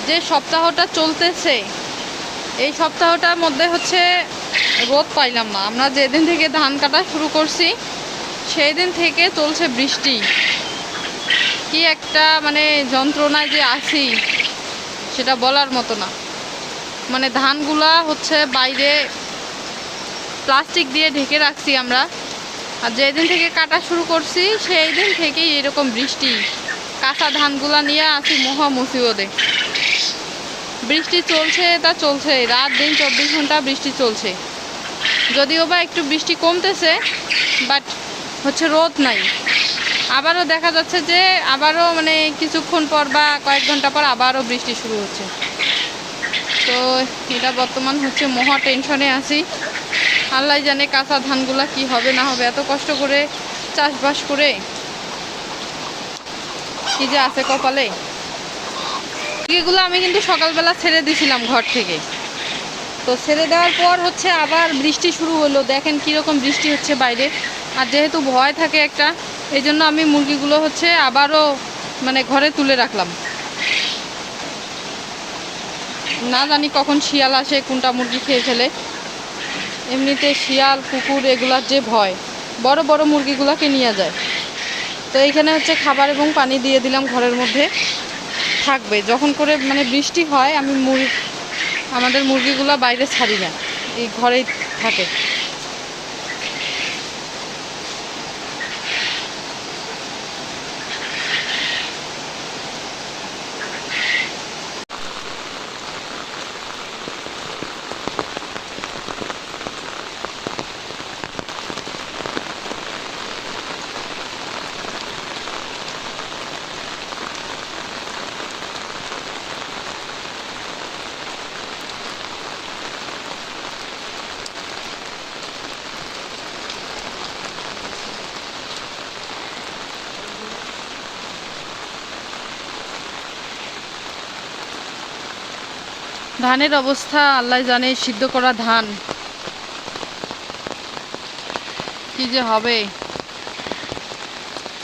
যে সপ্তাহটা চলতেছে এই সপ্তাহটার মধ্যে হচ্ছে রোদ পাইলাম না। আমরা যেদিন থেকে ধান কাটা শুরু করছি সেই দিন থেকে চলছে বৃষ্টি। কি একটা মানে যন্ত্রণায় যে আছি সেটা বলার মতো না। মানে ধানগুলা হচ্ছে বাইরে প্লাস্টিক দিয়ে ঢেকে রাখছি আমরা, আর যেদিন থেকে কাটা শুরু করছি সেই দিন থেকেই এরকম বৃষ্টি। কাঁচা ধানগুলা নিয়ে আছি মহা মুসিবতে। বৃষ্টি চলছে, তা চলছে রাত দিন 24 ঘন্টা বৃষ্টি চলছে। যদিও বা একটু বৃষ্টি কমতেছে, বাট হচ্ছে রোদ নাই। আবারও দেখা যাচ্ছে যে আবারও মানে কিছুক্ষণ পর বা কয়েক ঘন্টা পর আবারও বৃষ্টি শুরু হচ্ছে। তো এটা বর্তমান হচ্ছে মহা টেনশনে আছি। আল্লাহ জানে কাঁচা ধানগুলা কি হবে না হবে। এত কষ্ট করে চাষবাস করে কি যে আছে কপালে। এগুলো আমি কিন্তু সকালবেলা ছেড়ে দিয়েছিলাম ঘর থেকে। তো ছেড়ে দেওয়ার পর হচ্ছে আবার বৃষ্টি শুরু হলো। দেখেন কীরকম বৃষ্টি হচ্ছে বাইরে। আর যেহেতু ভয় থাকে একটা, এই জন্য আমি মুরগিগুলো হচ্ছে আবারও মানে ঘরে তুলে রাখলাম। না জানি কখন শিয়াল আসে কোনটা মুরগি খেয়ে ফেলে। এমনিতে শিয়াল কুকুর এগুলার যে ভয়, বড় বড় মুরগিগুলোকে নিয়ে যায়। তো এইখানে হচ্ছে খাবার এবং পানি দিয়ে দিলাম ঘরের মধ্যে, থাকবে যখন করে মানে বৃষ্টি হয়। আমি আমাদের মুরগিগুলো বাইরে ছাড়ি না, এই ঘরেই থাকে। ধানের অবস্থা আল্লাহ জানে। সিদ্ধ করা ধান কি যে হবে।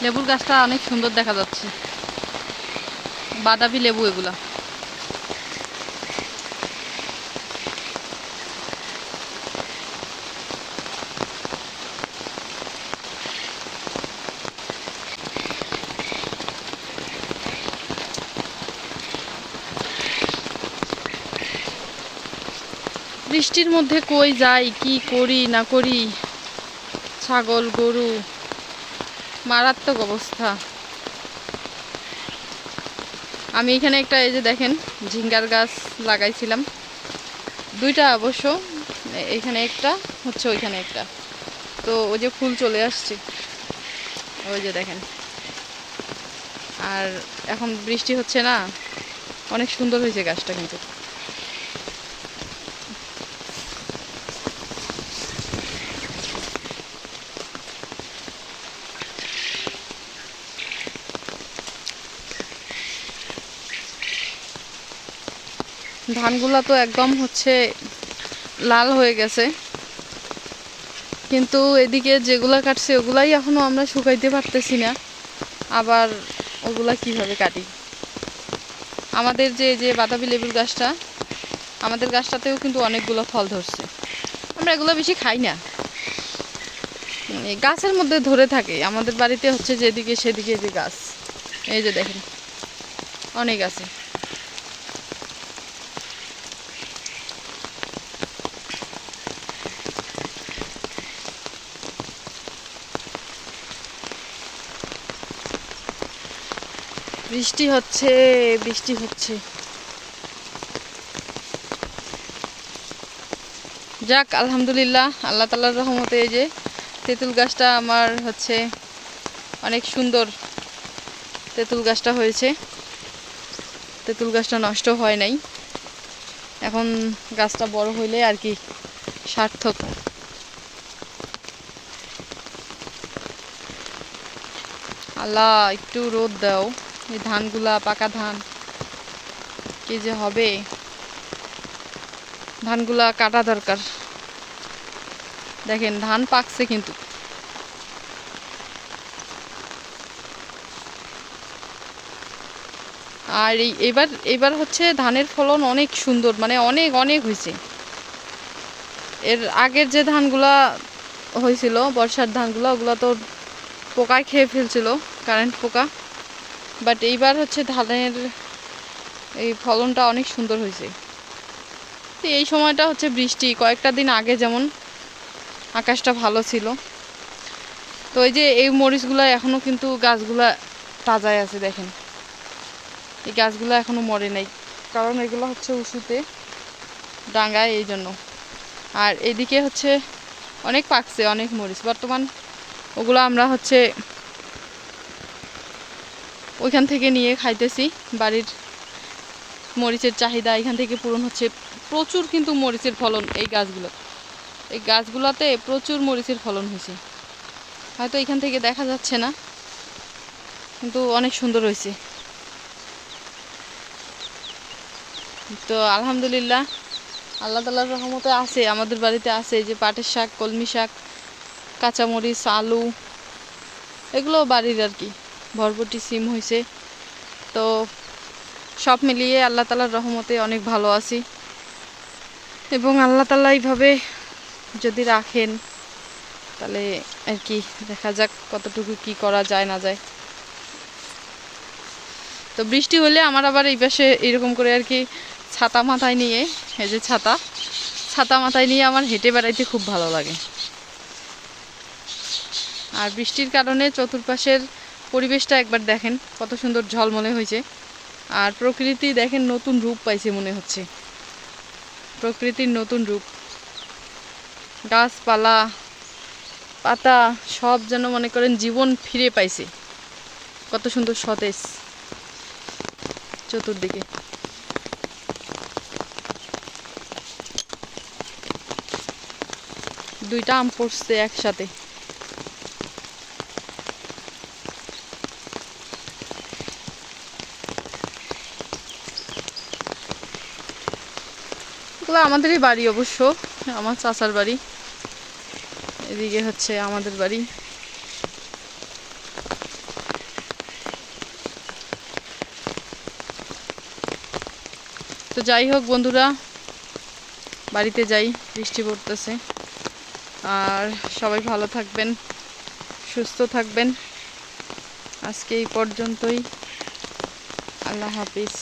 লেবুর গাছটা অনেক সুন্দর দেখা যাচ্ছে, বাতাবি লেবু এগুলা। বৃষ্টির মধ্যে কই যাই, কি করি না করি, ছাগল গরু মারাত্মক অবস্থা। আমি এখানে একটা এই যে দেখেন ঝিঙ্গার গাছ লাগাইছিলাম, দুইটা অবশ্য, এখানে একটা হচ্ছে ওইখানে একটা। তো ওই যে ফুল চলে আসছে, ওই যে দেখেন। আর এখন বৃষ্টি হচ্ছে না, অনেক সুন্দর হয়েছে গাছটা কিন্তু। ধানগুলা তো একদম হচ্ছে লাল হয়ে গেছে, কিন্তু এদিকে যেগুলা কাটছে ওগুলাই এখনো আমরা শুকাইতে পারতেছি না। আবার ওগুলা কিভাবে কাটি। আমাদের যে বাতাবি লেবুর গাছটা, আমাদের গাছটাতেও কিন্তু অনেকগুলো ফল ধরছে। আমরা এগুলো বেশি খাই না, গাছের মধ্যে ধরে থাকে। আমাদের বাড়িতে হচ্ছে যেদিকে সেদিকে যে গাছ, এই যে দেখেন অনেক আছে। বৃষ্টি হচ্ছে, বৃষ্টি হচ্ছে। যাক আলহামদুলিল্লাহ, আল্লাহ তাআলার রহমতে এই যে তেঁতুল গাছটা আমার হচ্ছে অনেক সুন্দর। তেঁতুল গাছটা হয়েছে, তেঁতুল গাছটা নষ্ট হয় নাই। এখন গাছটা বড় হইলে আর কি সার্থক। আল্লাহ একটু রোদ দাও, এই ধানগুলা পাকা ধান কি যে হবে। ধানগুলা কাটা দরকার। দেখেন ধান পাকছে কিন্তু। আর এবার এবার হচ্ছে ধানের ফলন অনেক সুন্দর, মানে অনেক অনেক হয়েছে। এর আগের যে ধানগুলা হয়েছিল, বর্ষার ধানগুলো, ওগুলো তো পোকায় খেয়ে ফেলছিল, কারেন্ট পোকা। বাট এইবার হচ্ছে ধানের এই ফলনটা অনেক সুন্দর হয়েছে। তো এই সময়টা হচ্ছে বৃষ্টি, কয়েকটা দিন আগে যেমন আকাশটা ভালো ছিল। তো এই যে এই মরিচগুলো এখনও কিন্তু গাছগুলা তাজাই আছে, দেখেন এই গাছগুলো এখনও মরে নাই, কারণ এগুলো হচ্ছে উঁচুতে ডাঙ্গায়, এই জন্য। আর এদিকে হচ্ছে অনেক পাকছে, অনেক মরিচ বর্তমান, ওগুলো আমরা হচ্ছে ওইখান থেকে নিয়ে খাইতেছি। বাড়ির মরিচের চাহিদা এখান থেকে পূরণ হচ্ছে। প্রচুর কিন্তু মরিচের ফলন এই গাছগুলোতে প্রচুর মরিচের ফলন হয়েছে। হয়তো এখান থেকে দেখা যাচ্ছে না, কিন্তু অনেক সুন্দর হয়েছে। তো আলহামদুলিল্লাহ, আল্লাহ তাআলার রহমতে আছে, আমাদের বাড়িতে আছে যে পাটের শাক, কলমি শাক, কাঁচামরিচ, আলু, এগুলো বাড়ির আর কি। বরবটি, সিম হয়েছে। তো সব মিলিয়ে আল্লাহ তাআলার রহমতে অনেক ভালো আছি, এবং আল্লাহ তাআলা এইভাবে যদি রাখেন তাহলে আর কি দেখা যাক কতটুকু কি করা যায় না যায়। তো বৃষ্টি হলে আমার আবার এই পাশে এরকম করে আর কি ছাতা মাথায় নিয়ে, এই যে ছাতা মাথায় নিয়ে আমার হেঁটে বেড়াইতে খুব ভালো লাগে। আর বৃষ্টির কারণে চতুর্পাশের পরিবেশটা একবার দেখেন কত সুন্দর ঝলমলে হয়েছে। আর প্রকৃতি দেখেন নতুন রূপ পাইছে, মনে হচ্ছে প্রকৃতির নতুন রূপ। গাছপালা, পাতা সব যেন মনে করেন জীবন ফিরে পাইছে, কত সুন্দর সতেজ চতুর্দিকে। দুইটা আম পড়ছে একসাথে। এগুলো আমাদেরই বাড়ি অবশ্য, আমার চাচার বাড়ি, এদিকে হচ্ছে আমাদের বাড়ি। তো যাই হোক বন্ধুরা, বাড়িতে যাই, বৃষ্টি পড়তেছে। আর সবাই ভালো থাকবেন, সুস্থ থাকবেন। আজকে এই পর্যন্তই। আল্লাহ হাফিজ।